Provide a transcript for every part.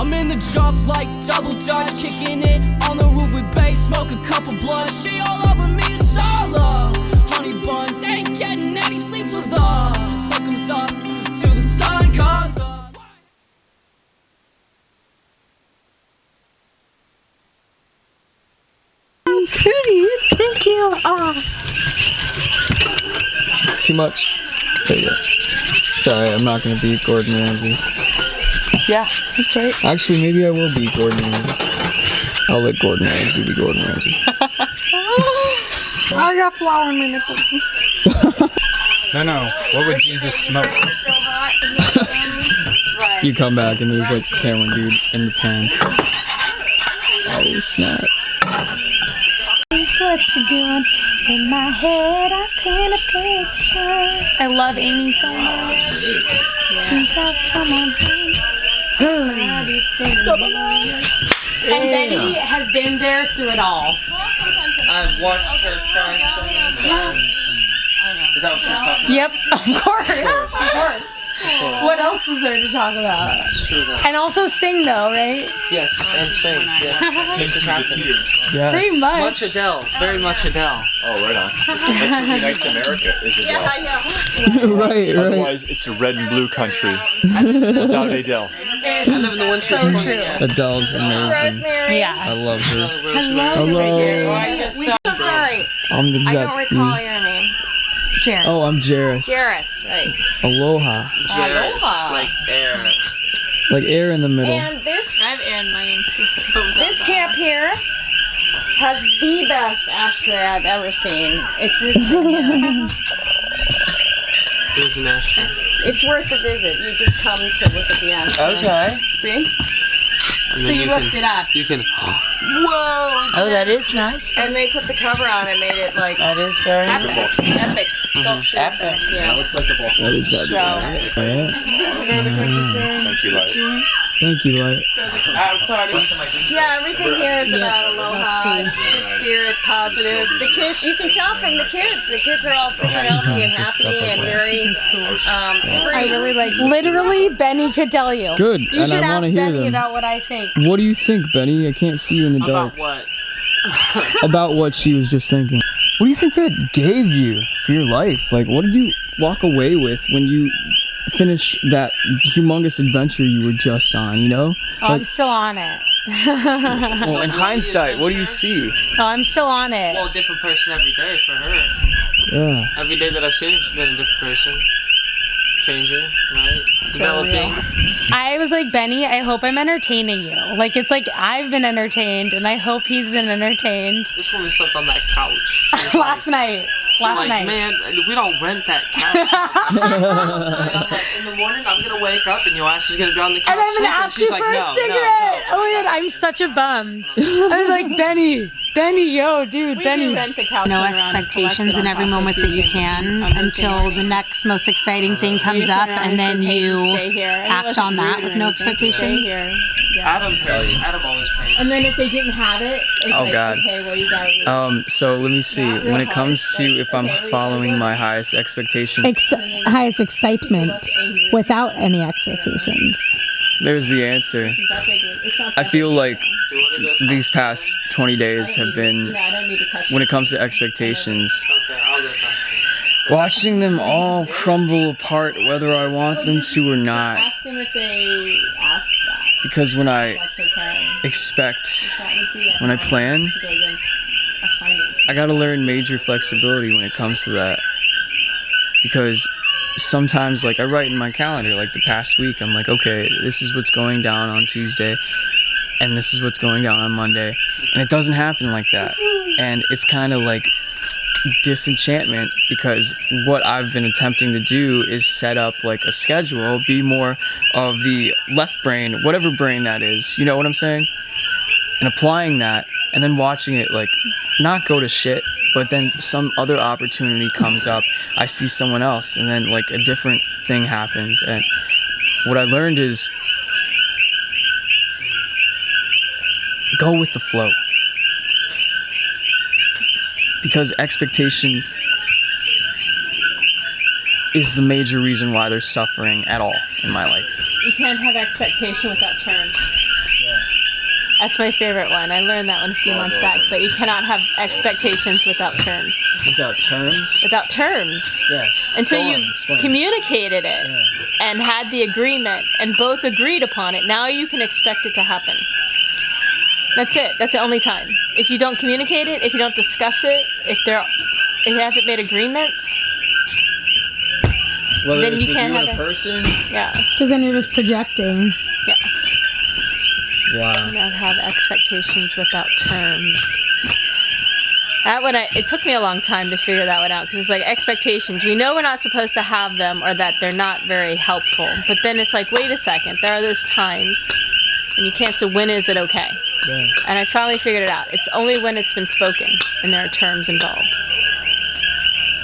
I'm in the jump like double dutch, kicking it on the roof with bass, smoke a couple blunts. She all over me, it's all love. Honey buns, ain't getting any sleep till the sun comes up, till the sun comes up. Who do you think you are? It's too much. There you go. Sorry, I'm not gonna beat Gordon Ramsay. Yeah, that's right. Actually, maybe I will beat Gordon Ramsay. I'll let Gordon Ramsay be Gordon Ramsay. I got flour in my nipple. No. What would Jesus smoke? You come back and there's like Cameron dude in the pan. Oh snap. That's what you're doing. In my head, I paint a picture. I love Amy so much. Since I've come on home. And Betty has been there through it all. I've watched her cry so many times. Is that what she was talking about? Yep, of course. What else is there to talk about? It's true though. And also sing though, right? Yes, and sing. Yeah. Sing to the tears. Yes. Pretty much. Much Adele. Very much Adele. Oh, right on. That's what unites America, is Adele. Yeah, I know. right. Otherwise, it's a red and blue country without Adele. I live in the one So true. Adele's amazing. Rosemary. Yeah. I love her. Rosemary. Hello. So sorry, I'm the I jet don't ski. recall your name. Jared. Oh, I'm Jairus. Jairus, right. Aloha. Jairus, Aloha. like air. Like air in the middle. And this I have air in my name too. this camp here has the best ashtray I've ever seen. It's this thing here. There's an ashtray. It's worth the visit. You just come to look at the ashtray. Okay. See? And So then you lift it up. You can. Whoa! Oh, that is nice. And they put the cover on and made it like That is very epic sculpture. Epic. Yeah. It's like a volcano. That is that. So, Thank you, Light. Thank you, Light. yeah, everything here is about aloha, good spirit, positive. The kids, you can tell from the kids. The kids are all super healthy and happy and very free. I really like. Literally, Benny could tell you. Good, You and should I ask want to hear Benny them. about what I think. What do you think, Benny? I can't see you in the dark. About what? About what she was just thinking. What do you think that gave you for your life? Like, what did you walk away with when you finished that humongous adventure you were just on, you know? Oh, I'm still on it. Well, in hindsight, what do you see? Oh, I'm still on it. Well, a different person every day for her. Yeah. Every day that I've seen her, she's been a different person. Changing, right? Developing. I was like, Benny, I hope I'm entertaining you. Like, it's like I've been entertained, and I hope he's been entertained. This woman slept on that couch. Last night. Like, man, we don't rent that couch. And I'm like, in the morning, I'm gonna wake up and your ass is gonna be on the couch. And I'm gonna sleeping. ask She's you like, for a no, cigarette. Oh my god, I'm such a bum. I'm like, Benny, yo, dude, Benny. rent the couch. No expectations in every moment that you can until the next most exciting thing comes up, and then you act on that with no expectations. Adam always pays. And then if they didn't have it, it's Oh, like, God. okay, well you gotta leave. So let me see. When it comes to if I'm following my highest expectation, Highest excitement without any expectations. there's the answer. I feel like these past 20 days have been, I don't need to touch when it comes to expectations, Okay, I'll go talk. watching them all crumble apart whether I want them to or not. Ask them if they ask that. Because when I That's okay. expect, That would be a when I plan, to go against a finding. I gotta learn major flexibility when it comes to that. Because sometimes, like, I write in my calendar, like the past week, I'm like, okay, this is what's going down on Tuesday, and this is what's going down on Monday. And it doesn't happen like that. And it's kind of like disenchantment, because what I've been attempting to do is set up like a schedule, be more of the left brain, whatever brain that is, you know what I'm saying? And applying that, and then watching it like not go to shit, but then some other opportunity comes up, I see someone else, and then like a different thing happens. And what I learned is go with the flow. Because expectation is the major reason why there's suffering at all in my life. You can't have expectation without terms. That's my favorite one. I learned that one a few months back. But you cannot have expectations without terms. Without terms? Without terms. Yes. Until Go on, you've explain. communicated it and had the agreement and both agreed upon it, now you can expect it to happen. That's it. That's the only time. If you don't communicate it, if you don't discuss it, if you haven't made agreements, Whether then it's you with can't you have and a it. person. Yeah. Because then you're just projecting. Yeah. Wow. Not have expectations without terms. That one, it took me a long time to figure that one out because it's like expectations. We know we're not supposed to have them or that they're not very helpful. But then it's like, wait a second, there are those times and you can't, so when is it okay? Yeah. And I finally figured it out. It's only when it's been spoken and there are terms involved.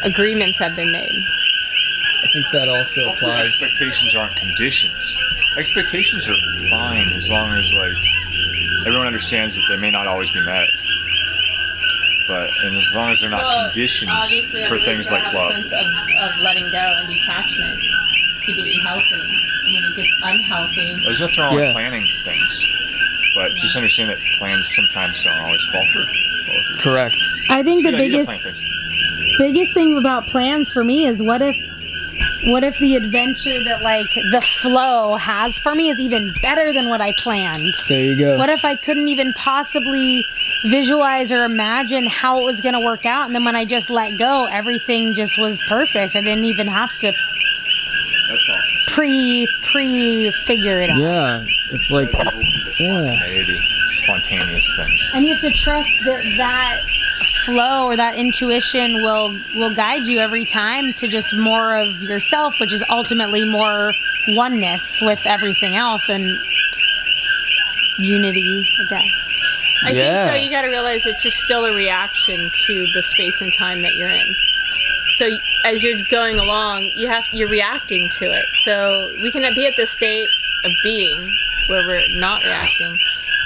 Agreements have been made. I think that also Hopefully applies. expectations aren't conditions. Expectations are fine as long as like everyone understands that they may not always be met. And as long as they're not conditions obviously, for things like have love. a sense of letting go and detachment to be healthy. And when it gets unhealthy, There's nothing wrong with planning things, but just understand that plans sometimes don't always fall through. Correct. I think It's a the good idea to plan things. biggest thing about plans for me is what if the adventure that like the flow has for me is even better than what I planned? There you go. What if I couldn't even possibly visualize or imagine how it was going to work out, and then when I just let go, everything just was perfect. I didn't even have to That's awesome. pre-figure it out. Yeah, it's like, Spontaneous things. And you have to trust that flow or that intuition will guide you every time to just more of yourself, which is ultimately more oneness with everything else and unity, I guess. I think though you got to realize that you're still a reaction to the space and time that you're in. So as you're going along, you're reacting to it. So we can be at this state of being where we're not reacting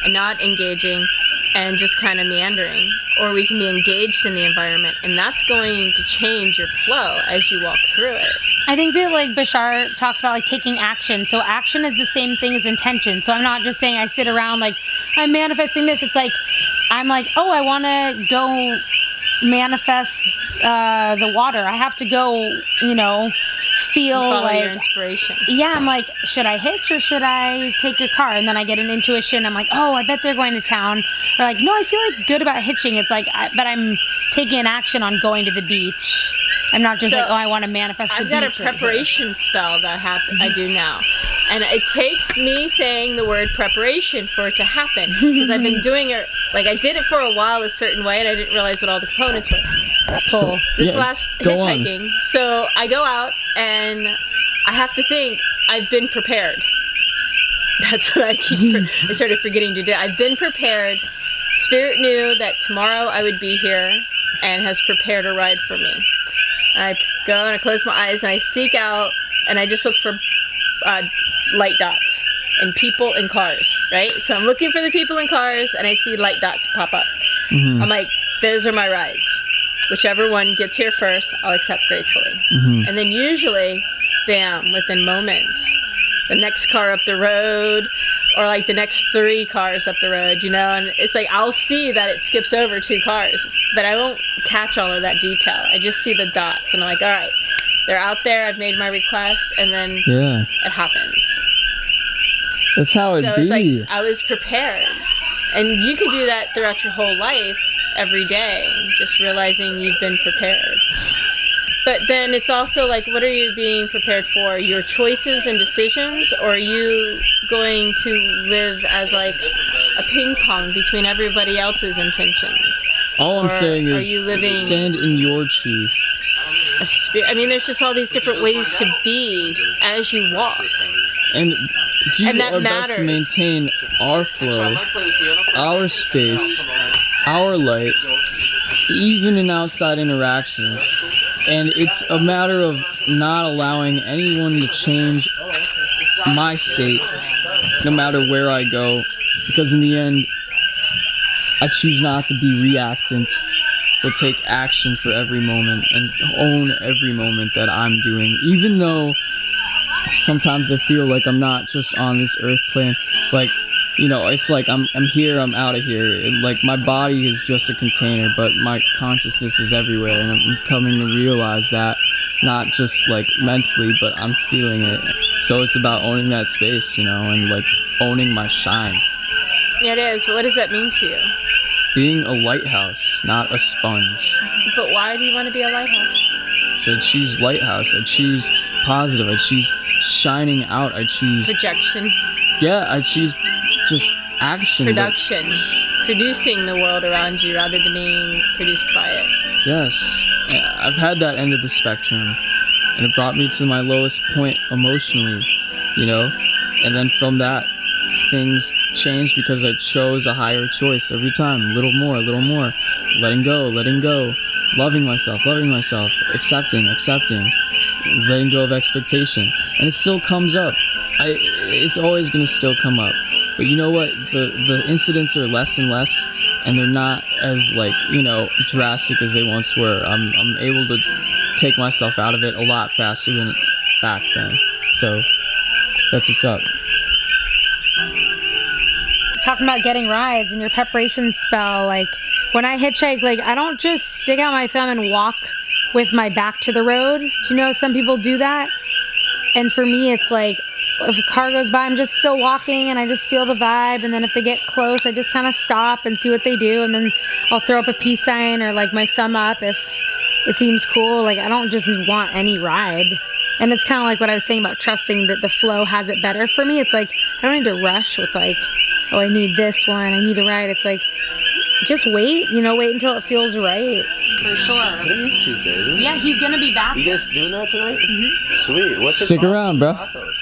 and not engaging and just kind of meandering, or we can be engaged in the environment, and that's going to change your flow as you walk through it. I think that like Bashar talks about like taking action. So action is the same thing as intention. So I'm not just saying I sit around like I'm manifesting this. It's like I'm like, oh, I want to go manifest the water. I have to go, feel Follow like your inspiration. Yeah, I'm like, should I hitch or should I take your car? And then I get an intuition. I'm like, oh, I bet they're going to town. Or like, no, I feel like good about hitching. It's like, but I'm taking an action on going to the beach. I'm not just like, oh, I want to manifest the beach. I've got a preparation spell that I do now. And it takes me saying the word preparation for it to happen. Because I've been doing it, like I did it for a while a certain way and I didn't realize what all the components were. Cool. This last hitchhiking. So I go out and I have to think, I've been prepared. That's what I started forgetting to do. I've been prepared. Spirit knew that tomorrow I would be here and has prepared a ride for me. And I go and I close my eyes and I seek out and I just look for light dots and people and cars, right? So I'm looking for the people and cars and I see light dots pop up. Mm-hmm. I'm like, those are my rides. Whichever one gets here first, I'll accept gratefully. Mm-hmm. And then usually, bam, within moments, the next car up the road or like the next 3 cars up the road, and it's like I'll see that it skips over 2 cars, but I won't catch all of that detail. I just see the dots and I'm like, all right, they're out there, I've made my request, and then it happens. That's how it be. So it's like I was prepared. And you can do that throughout your whole life, every day, just realizing you've been prepared. But then it's also like, what are you being prepared for? Your choices and decisions, or are you going to live as like a ping pong between everybody else's intentions? All I'm saying is, you living stand in your truth. I mean, there's just all these different ways to be as you walk. And do And that our best to matters. maintain our flow, our space, our light, even in outside interactions. And it's a matter of not allowing anyone to change my state, no matter where I go. Because in the end, I choose not to be reactant, but take action for every moment and own every moment that I'm doing. Even though sometimes I feel like I'm not just on this earth plane. Like, you know, it's like I'm here, I'm out of here. Like my body is just a container, but my consciousness is everywhere, and I'm coming to realize that, not just like mentally, but I'm feeling it. So it's about owning that space, you know, and like owning my shine. Yeah, it is. But what does that mean to you? Being a lighthouse, not a sponge. But why do you want to be a lighthouse? So I choose lighthouse, I choose positive, I choose shining out, I choose... Projection. Yeah, I choose just action. Production. Producing the world around you rather than being produced by it. Yes. I've had that end of the spectrum, and it brought me to my lowest point emotionally, you know? And then from that, things changed because I chose a higher choice every time. A little more, letting go, loving myself, accepting, letting go of expectation. And it still comes up. It's always gonna still come up. But you know what? The incidents are less and less, and they're not as, like, you know, drastic as they once were. I'm able to take myself out of it a lot faster than back then. So that's what's up. Talking about getting rides and your preparation spell, like when I hitchhike, like I don't just stick out my thumb and walk with my back to the road. Do you know some people do that? And for me, it's like if a car goes by, I'm just still walking and I just feel the vibe. And then if they get close, I just kind of stop and see what they do. And then I'll throw up a peace sign or like my thumb up if it seems cool. Like I don't just want any ride. And it's kind of like what I was saying about trusting that the flow has it better for me. It's like I don't need to rush with like, oh, I need this one, I need a ride. It's like, just wait, you know, wait until it feels right. For sure. Today is Tuesday, isn't it? Yeah, he's gonna be back. You guys doing that tonight? Mm-hmm. Sweet. What's Stick around, bro. Tacos?